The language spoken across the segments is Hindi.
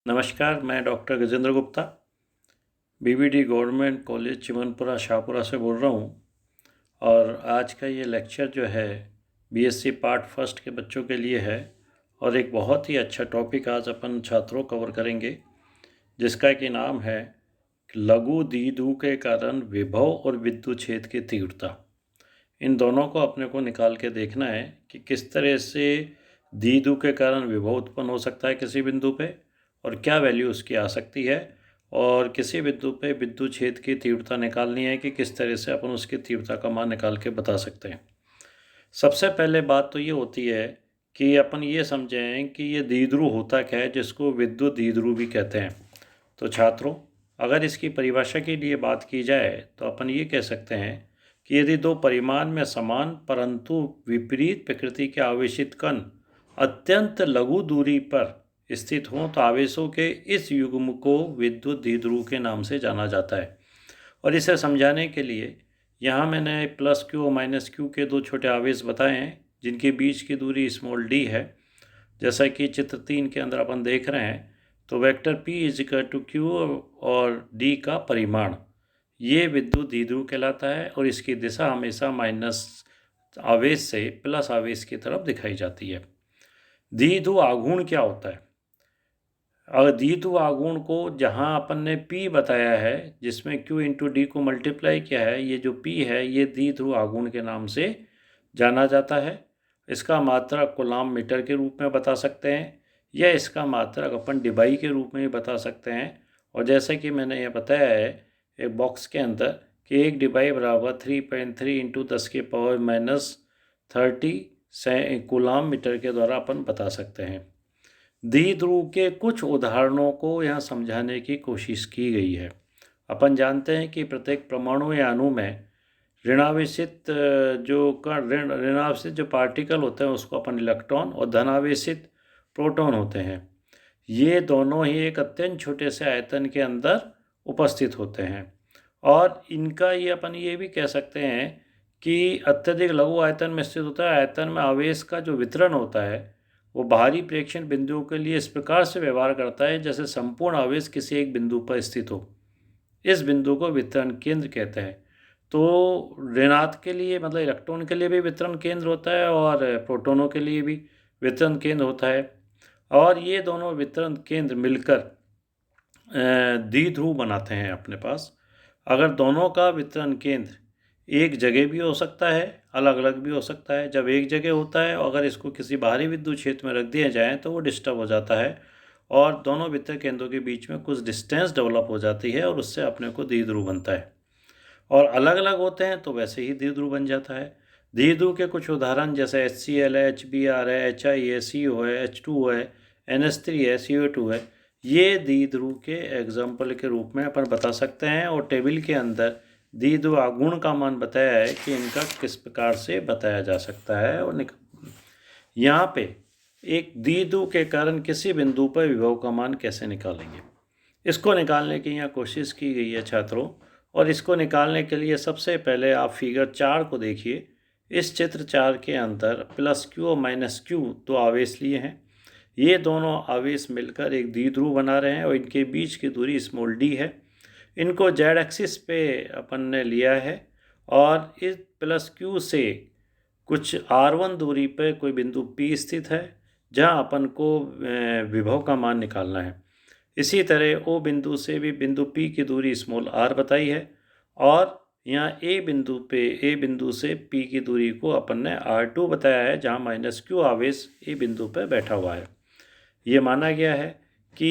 नमस्कार, मैं doctor Gajendra Gupta BBD government college Chimanpura Shahpura से बोल रहा हूँ। और आज का ये लेक्चर जो है बीएससी पार्ट फर्स्ट के बच्चों के लिए है और एक बहुत ही अच्छा टॉपिक आज अपन छात्रों कवर करेंगे, जिसका कि नाम है लघु द्विध्रुव के कारण विभव और विद्युत क्षेत्र की तीव्रता। इन दोनों को अपने को निकाल के देखना है कि किस तरह से द्विध्रुव के कारण विभव उत्पन्न हो सकता है किसी बिंदु पे और क्या वैल्यू उसकी आ सकती है, और किसी बिंदु पे विद्युत क्षेत्र की तीव्रता निकालनी है कि किस तरह से अपन उसकी तीव्रता का मान निकाल के बता सकते हैं। सबसे पहले बात तो ये होती है कि अपन ये समझें कि ये द्विध्रुव होता क्या है, जिसको विद्युत द्विध्रुव भी कहते हैं। तो छात्रों, अगर इसकी परिभाषा के लिए बात की जाए तो अपन ये कह सकते हैं कि यदि दो परिमाण में समान परंतु विपरीत प्रकृति के आवेशित कण अत्यंत लघु दूरी पर स्थित हों तो आवेशों के इस युग्म को विद्युत द्विध्रुव के नाम से जाना जाता है। और इसे समझाने के लिए यहाँ मैंने प्लस क्यू और माइनस क्यू के दो छोटे आवेश बताए हैं, जिनके बीच की दूरी स्मॉल डी है। जैसा कि चित्र 3 के अंदर अपन देख रहे हैं, तो vector P equal to Q और D का परिमाण ये विद्युत द्विध्रुव कहलाता है, और इसकी दिशा हमेशा माइनस आवेश से प्लस आवेश की तरफ दिखाई जाती है। द्विध्रुव आघूर्ण क्या होता है? अगर द्विध्रुव आघूर्ण को जहां अपन ने P बताया है, जिसमें Q इंटू डी को मल्टीप्लाई किया है, ये जो P है ये द्विध्रुव आघूर्ण के नाम से जाना जाता है। इसका मात्रक कूलाम मीटर के रूप में बता सकते हैं, या इसका मात्रक अपन डिबाई के रूप में भी बता सकते हैं। और जैसे कि मैंने ये बताया है एक बॉक्स के अंदर कि एक डिबाई बराबर 3.3 इंटू 10 के पावर माइनस 30 से कूलाम मीटर के द्वारा अपन बता सकते हैं। द्विध्रुव के कुछ उदाहरणों को यहाँ समझाने की कोशिश की गई है। अपन जानते हैं कि प्रत्येक परमाणु या अणु में ऋणावेशित ऋणावेशित जो पार्टिकल होते हैं उसको अपन इलेक्ट्रॉन, और धनावेशित प्रोटॉन होते हैं। ये दोनों ही एक अत्यंत छोटे से आयतन के अंदर उपस्थित होते हैं, और इनका ये अपन ये भी कह सकते हैं कि अत्यधिक लघु आयतन में स्थित होता है। आयतन में आवेश का जो वितरण होता है वो बाहरी प्रेक्षण बिंदुओं के लिए इस प्रकार से व्यवहार करता है जैसे संपूर्ण आवेश किसी एक बिंदु पर स्थित हो। इस बिंदु को वितरण केंद्र कहते हैं। तो ऋणात्मक के लिए मतलब इलेक्ट्रॉन के लिए भी वितरण केंद्र होता है और प्रोटॉनों के लिए भी वितरण केंद्र होता है, और ये दोनों वितरण केंद्र मिलकर द्विध्रुव बनाते हैं अपने पास। अगर दोनों का वितरण केंद्र एक जगह भी हो सकता है, अलग अलग भी हो सकता है। जब एक जगह होता है, अगर इसको किसी बाहरी विद्युत क्षेत्र में रख दिया जाए तो वो डिस्टर्ब हो जाता है, और दोनों वितरण केंद्रों के बीच में कुछ डिस्टेंस डेवलप हो जाती है, और उससे अपने को द्विध्रुव बनता है। और अलग अलग होते हैं तो वैसे ही द्विध्रुव बन जाता है। द्विध्रुव के कुछ उदाहरण जैसे HCl है, HBr है, HI है, CO है, H2O है, NH3 है, CO2 है, ये द्विध्रुव के एग्जाम्पल के रूप में अपन बता सकते हैं। और टेबल के अंदर द्विध्रुव आघूर्ण का मान बताया है कि इनका किस प्रकार से बताया जा सकता है। और यहाँ पे एक द्विध्रुव के कारण किसी बिंदु पर विभव का मान कैसे निकालेंगे, इसको निकालने की यहाँ कोशिश की गई है छात्रों। और इसको निकालने के लिए सबसे पहले आप फिगर 4 को देखिए। इस चित्र 4 के अंदर प्लस क्यू और माइनस क्यू दो आवेश लिए हैं। ये दोनों आवेश मिलकर एक द्विध्रुव बना रहे हैं, और इनके बीच की दूरी स्मॉल डी है। इनको जेड एक्सिस पे अपन ने लिया है, और इस प्लस क्यू से कुछ R1 दूरी पर कोई बिंदु P स्थित है, जहां अपन को विभव का मान निकालना है। इसी तरह O बिंदु से भी बिंदु P की दूरी स्मॉल r बताई है, और यहाँ A बिंदु से P की दूरी को अपन ने R2 बताया है, जहाँ माइनस क्यू आवेश A बिंदु पर बैठा हुआ है। ये माना गया है कि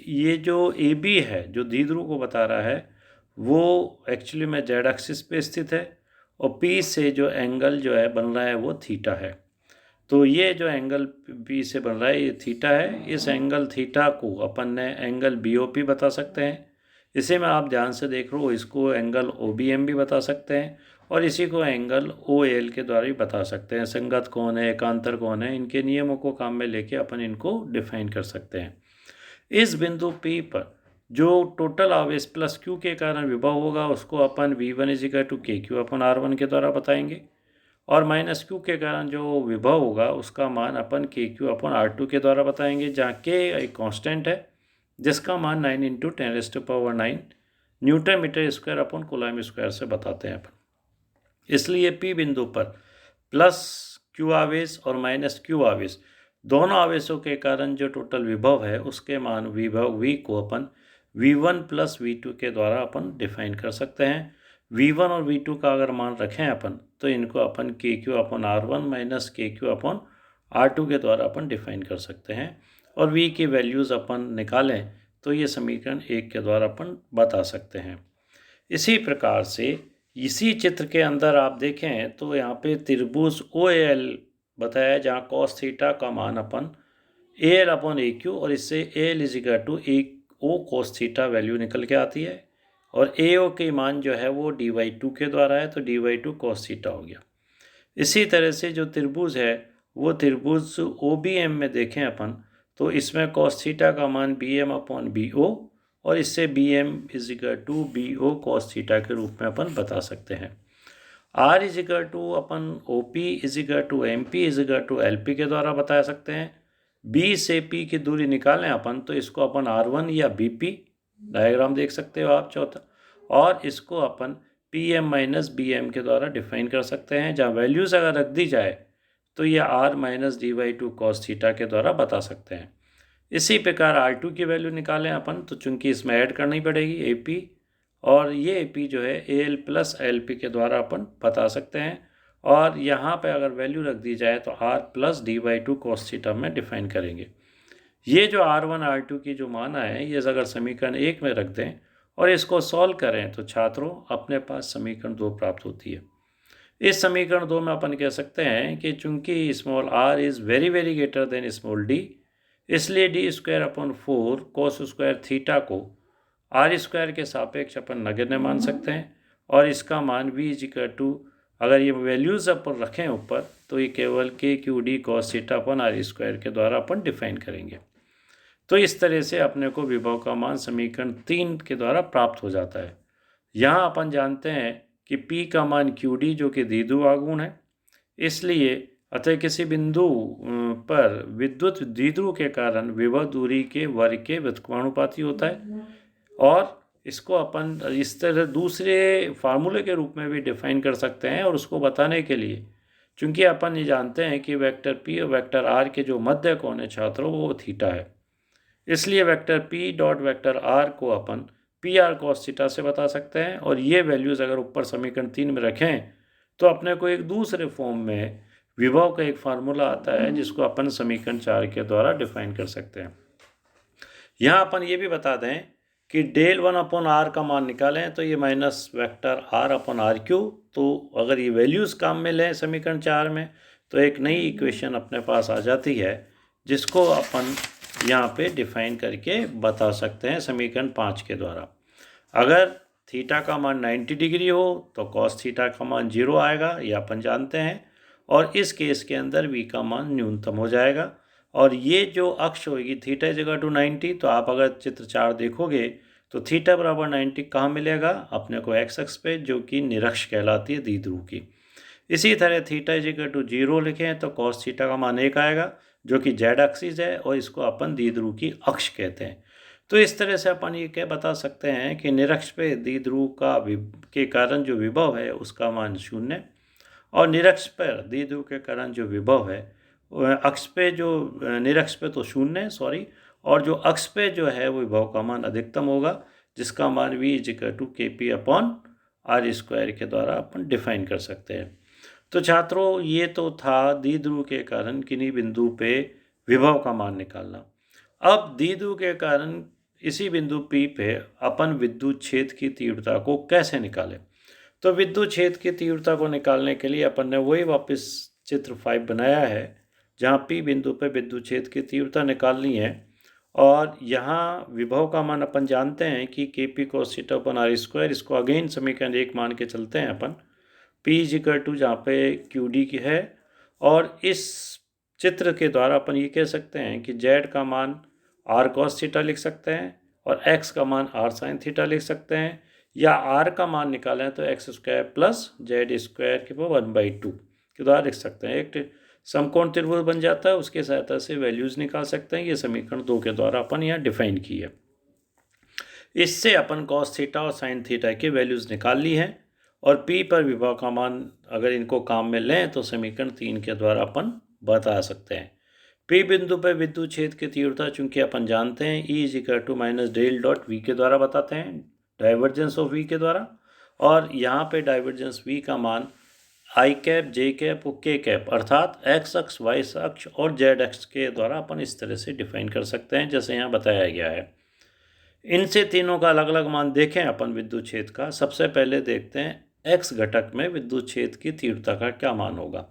ये जो AB है जो द्विध्रुव को बता रहा है वो एक्चुअली में जेड एक्सिस पे स्थित है, और P से जो एंगल जो है बन रहा है वो थीटा है। तो ये जो एंगल P से बन रहा है ये थीटा है। इस एंगल थीटा को अपन ने एंगल BOP बता सकते हैं। इसे में आप ध्यान से देख रहे हो, इसको एंगल OBM भी बता सकते हैं, और इसी को एंगल OAL के द्वारा भी बता सकते हैं। संगत कौन है, एकांतर कौन है, इनके नियमों को काम में लेके अपन इनको डिफाइन कर सकते हैं। इस बिंदु P पर जो टोटल आवेश प्लस Q के कारण विभव होगा उसको अपन V1 इजिकल टू KQ अपन R1 के द्वारा बताएंगे, और माइनस Q के कारण जो विभव होगा उसका मान अपन KQ अपन R2 के द्वारा बताएंगे, जहाँ K एक कांस्टेंट है जिसका मान 9 into 10⁻⁹ newton metre square upon coulomb square से बताते हैं अपन। इसलिए P बिंदु पर प्लस Q आवेश और माइनस Q आवेश दोनों आवेशों के कारण जो टोटल विभव है उसके मान विभव V को अपन V1 प्लस V2 के द्वारा अपन डिफाइन कर सकते हैं। V1 और V2 का अगर मान रखें अपन तो इनको अपन KQ upon R1 minus KQ upon R2 के द्वारा अपन डिफाइन कर सकते हैं और V की वैल्यूज़ अपन निकालें तो ये समीकरण 1 के द्वारा अपन बता सकते हैं। इसी प्रकार से इसी चित्र के अंदर आप देखें तो यहाँ पे त्रिभुज OAL बताया जहाँ cos थीटा का मान अपन AL अपॉन AQ और इससे AL is equal to O cos theta value निकल के आती है और AO के मान जो है वो dy2 के द्वारा है तो dy2 cos थीटा हो गया। इसी तरह से जो त्रिभुज है वो त्रिभुज OBM में देखें अपन तो इसमें cos थीटा का मान BM अपॉन BO और इससे BM is equal to BO cos थीटा के रूप में अपन बता सकते हैं। R इज इक्वल टू अपन OP is equal to MP is equal to LP के द्वारा बता सकते हैं। B से P की दूरी निकालें अपन तो इसको अपन R1 या BP डायग्राम देख सकते हो आप चौथा और इसको अपन PM माइनस BM के द्वारा डिफाइन कर सकते हैं जहाँ वैल्यूज़ अगर रख दी जाए तो ये R माइनस dy2 cos थीटा के द्वारा बता सकते हैं। इसी प्रकार R2 की वैल्यू निकालें अपन तो चूंकि इसमें ऐड करनी पड़ेगी AP और ये AP जो है AL प्लस LP के द्वारा अपन बता सकते हैं और यहाँ पे अगर वैल्यू रख दी जाए तो R plus dy2 cos theta में डिफाइन करेंगे। ये जो R1 R2 की जो मान है ये अगर समीकरण 1 में रख दें और इसको सॉल्व करें तो छात्रों अपने पास समीकरण 2 प्राप्त होती है। इस समीकरण 2 में अपन कह सकते हैं कि चूंकि small r is very very greater than small d इसलिए d square upon 4 cos square theta को r स्क्वायर के सापेक्ष अपन नगण्य मान सकते हैं और इसका मान v इज इक्वल टू अगर ये वैल्यूज़ अपन रखें ऊपर तो ये केवल KQD cos थीटा अपन r स्क्वायर के द्वारा अपन डिफाइन करेंगे। तो इस तरह से अपने को विभव का मान समीकरण 3 के द्वारा प्राप्त हो जाता है। यहाँ अपन जानते हैं कि P का मान QD जो कि द्विध्रुव आघूर्ण है, इसलिए अतः किसी बिंदु पर विद्युत द्विध्रुव के कारण विभव दूरी के वर्ग के व्युत्क्रमानुपाती होता है और इसको अपन इस तरह दूसरे फार्मूले के रूप में भी डिफाइन कर सकते हैं और उसको बताने के लिए चूंकि अपन ये जानते हैं कि वेक्टर P और वेक्टर R के जो मध्य कोण है छात्रों वो थीटा है, इसलिए vector P dot vector R को अपन PR cos थीटा से बता सकते हैं और ये वैल्यूज़ अगर ऊपर समीकरण 3 में रखें तो अपने को एक दूसरे फॉर्म में विभव का एक फार्मूला आता है जिसको अपन समीकरण 4 के द्वारा डिफाइन कर सकते हैं। यहाँ अपन ये भी बता दें कि डेल 1 अपॉन R का मान निकालें तो ये minus vector R upon RQ, तो अगर ये वैल्यूज़ काम में लें समीकरण 4 में तो एक नई इक्वेशन अपने पास आ जाती है जिसको अपन यहाँ पे डिफाइन करके बता सकते हैं समीकरण 5 के द्वारा। अगर थीटा का मान 90 डिग्री हो तो कॉस थीटा का मान 0 आएगा, ये अपन जानते हैं और इस केस के अंदर v का मान न्यूनतम हो जाएगा और ये जो अक्ष होगी थीटा इज इक्वल टू 90, तो आप अगर चित्र 4 देखोगे तो थीटा बराबर 90 कहाँ मिलेगा अपने को x अक्ष पे जो कि निरक्ष कहलाती है द्विध्रुव की। इसी तरह थीटा इज इक्वल टू 0 लिखें तो कॉस थीटा का मान 1 आएगा जो कि जेड एक्सिस है और इसको अपन द्विध्रुव की अक्ष कहते हैं। तो इस तरह से अपन ये क्या बता सकते हैं कि निरक्ष पे द्विध्रुव का के कारण जो विभव है उसका मान 0 और निरक्ष पर द्विध्रुव के कारण जो विभव है अक्ष पे जो निरक्ष पे तो 0 सॉरी और जो अक्ष पे जो है वो विभव का मान अधिकतम होगा जिसका मान v is equal to KP upon R square के द्वारा अपन डिफाइन कर सकते हैं। तो छात्रों ये तो था द्विध्रुव के कारण किन्हीं बिंदु पे विभव का मान निकालना। अब द्विध्रुव के कारण इसी बिंदु P पे अपन विद्युत क्षेत्र की तीव्रता को कैसे निकालें। तो विद्युत क्षेत्र की तीव्रता को निकालने के लिए अपन ने वही वापस चित्र 5 बनाया है जहाँ P बिंदु पे विद्युत क्षेत्र की तीव्रता निकालनी है और यहाँ विभव का मान अपन जानते हैं कि KP cos थीटा अपन R स्क्वायर, इसको अगेन समीकरण 1 मान के चलते हैं अपन P इज इक्वल टू जहाँ पे QD की है और इस चित्र के द्वारा अपन ये कह सकते हैं कि Z का मान R cos थीटा लिख सकते हैं और X का मान R sin थीटा लिख सकते हैं या R का मान निकालें तो x square plus Z square के पावर 1/2 के द्वारा लिख सकते हैं। एक समकोण त्रिभुज बन जाता है, उसके सहायता से वैल्यूज़ निकाल सकते हैं। ये समीकरण 2 के द्वारा अपन यहाँ डिफाइन की है। इससे अपन कॉस थीटा और साइन थीटा की वैल्यूज़ निकाल ली हैं और P पर विभव का मान अगर इनको काम में लें तो समीकरण 3 के द्वारा अपन बता सकते हैं। P बिंदु पर विद्युत क्षेत्र की तीव्रता चूंकि अपन जानते हैं E = minus del dot V के द्वारा बताते हैं, डाइवर्जेंस ऑफ V के द्वारा, और यहाँ पे डाइवर्जेंस V का मान I कैप, J कैप और K कैप अर्थात X अक्ष, Y अक्ष और Z अक्ष के द्वारा अपन इस तरह से डिफाइन कर सकते हैं जैसे यहाँ बताया गया है। इनसे तीनों का अलग अलग मान देखें अपन विद्युत क्षेत्र का। सबसे पहले देखते हैं X घटक में विद्युत क्षेत्र की तीव्रता का क्या मान होगा।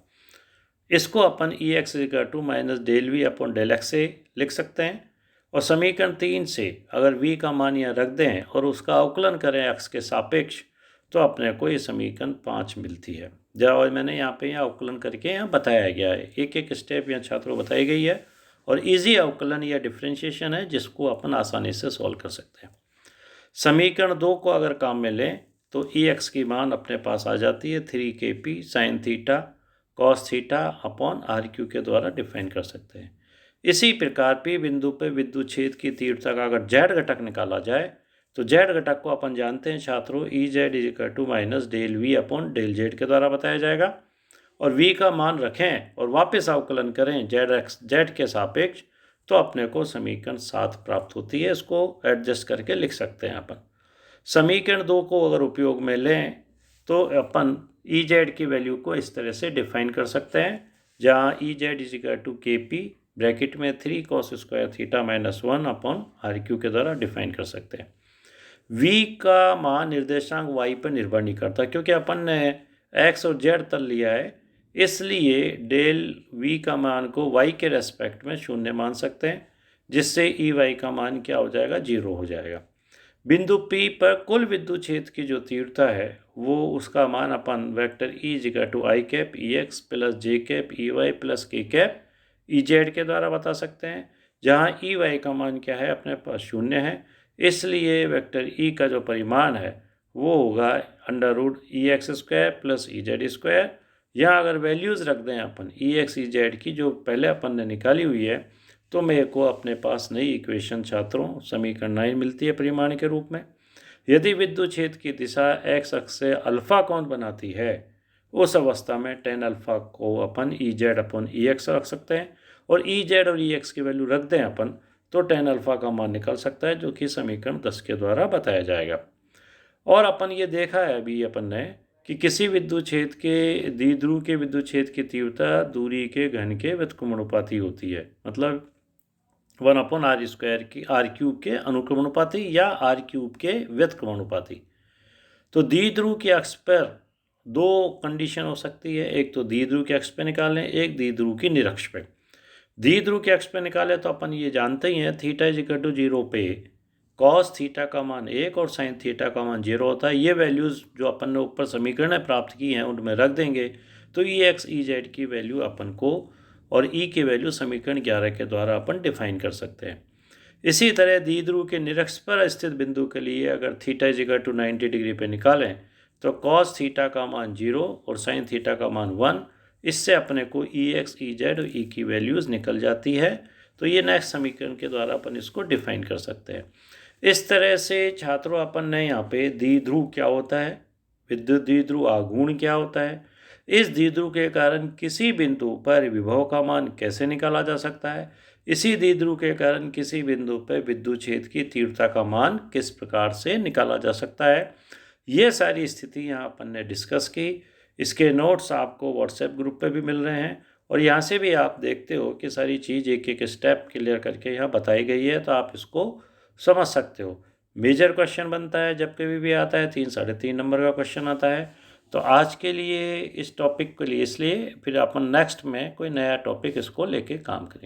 इसको अपन Ex = minus del V upon del X से लिख सकते हैं और समीकरण 3 से अगर V का मान यहाँ रख दें और उसका अवकलन करें x के सापेक्ष तो अपने को ये समीकरण 5 मिलती है। जब मैंने यहाँ पे अवकलन करके यहाँ बताया गया है, एक एक स्टेप यहाँ छात्रों बताई गई है और इजी अवकलन या डिफ्रेंशिएशन है जिसको अपन आसानी से सॉल्व कर सकते हैं। समीकरण 2 को अगर काम में लें तो Ex की मान अपने पास आ जाती है 3kp sine theta cos theta upon RQ के द्वारा डिफाइन कर सकते हैं। इसी प्रकार P बिंदु पर विद्युत क्षेत्र की तीव्रता का अगर Z घटक निकाला जाए तो Z घटक को अपन जानते हैं छात्रों Ez = minus del V upon del Z के द्वारा बताया जाएगा और V का मान रखें और वापस अवकलन करें Z के सापेक्ष तो अपने को समीकरण 7 प्राप्त होती है। इसको एडजस्ट करके लिख सकते हैं अपन। समीकरण 2 को अगर उपयोग में लें तो अपन Ez की वैल्यू को इस तरह से डिफाइन कर सकते हैं जहाँ Ez = kp ब्रैकेट में 3 cos square theta minus 1 upon RQ के द्वारा डिफाइन कर सकते हैं। V का मान निर्देशांक Y पर निर्भर नहीं करता क्योंकि अपन ने X और Z तल लिया है, इसलिए डेल V का मान को Y के रेस्पेक्ट में 0 मान सकते हैं जिससे EY का मान क्या हो जाएगा, 0 हो जाएगा। बिंदु P पर कुल विद्युत क्षेत्र की जो तीव्रता है वो उसका मान अपन vector E = I cap Ex plus J cap EY plus K cap EZ के द्वारा बता सकते हैं जहाँ EY का मान क्या है, अपने पास 0 है, इसलिए वेक्टर E का जो परिमाण है वो होगा √EX² प्लस EZ²। यहाँ अगर वैल्यूज़ रख दें अपन EX EZ की जो पहले अपन ने निकाली हुई है तो मेरे को अपने पास नई इक्वेशन छात्रों समीकरण 9 मिलती है परिमाण के रूप में। यदि विद्युत क्षेत्र की दिशा x अक्ष से अल्फा कोण बनाती है उस अवस्था में tan अल्फा को अपन EZ/EX रख सकते हैं और EZ और EX की वैल्यू रख दें अपन तो tan अल्फा का मान निकल सकता है जो कि समीकरण 10 के द्वारा बताया जाएगा। और अपन ये देखा है अभी अपन ने कि किसी विद्युत क्षेत्र के द्विध्रुव के विद्युत क्षेत्र की तीव्रता दूरी के घन के व्युत्क्रमानुपाती होती है, मतलब 1/r² की r³ के अनुक्रमानुपाती या r³ के व्युत्क्रमानुपाती। तो द्विध्रुव के अक्ष पर दो कंडीशन हो सकती है, एक तो द्विध्रुव के अक्ष पे निकालें, एक द्विध्रुव की निरक्ष पे। द्विध्रुव के अक्ष पे निकाले तो अपन ये जानते ही हैं थीटा = 0 पे कॉस थीटा का मान 1 और साइन थीटा का मान 0 होता है। ये वैल्यूज़ जो अपन ने ऊपर समीकरण प्राप्त की हैं उनमें रख देंगे तो Ex Ez की वैल्यू अपन को और E की वैल्यू समीकरण 11 के द्वारा अपन डिफाइन कर सकते हैं। इसी तरह द्विध्रुव के निरक्ष पर स्थित बिंदु के लिए अगर थीटा = 90 डिग्री पे निकालें तो कॉस थीटा का मान 0 और साइन थीटा का मान 1, इससे अपने को Ex Ez और E की वैल्यूज़ निकल जाती है। तो ये नेक्स्ट समीकरण के द्वारा अपन इसको डिफाइन कर सकते हैं। इस तरह से छात्रों अपन ने यहाँ पे द्विध्रुव क्या होता है, विद्युत द्विध्रुव आघूर्ण क्या होता है, इस द्विध्रुव के कारण किसी बिंदु पर विभव का मान कैसे निकाला जा सकता है, इसी द्विध्रुव के कारण किसी बिंदु पर विद्युत क्षेत्र की तीव्रता का मान किस प्रकार से निकाला जा सकता है, ये सारी स्थिति यहाँ अपन ने डिस्कस की। इसके नोट्स आपको व्हाट्सएप ग्रुप पे भी मिल रहे हैं और यहाँ से भी आप देखते हो कि सारी चीज़ एक एक स्टेप क्लियर करके यहाँ बताई गई है, तो आप इसको समझ सकते हो। मेजर क्वेश्चन बनता है जब कभी भी आता है, 3 साढ़े 3 नंबर का क्वेश्चन आता है। तो आज के लिए इस टॉपिक के लिए इसलिए, फिर अपन नेक्स्ट में कोई नया टॉपिक इसको लेके काम करेंगे।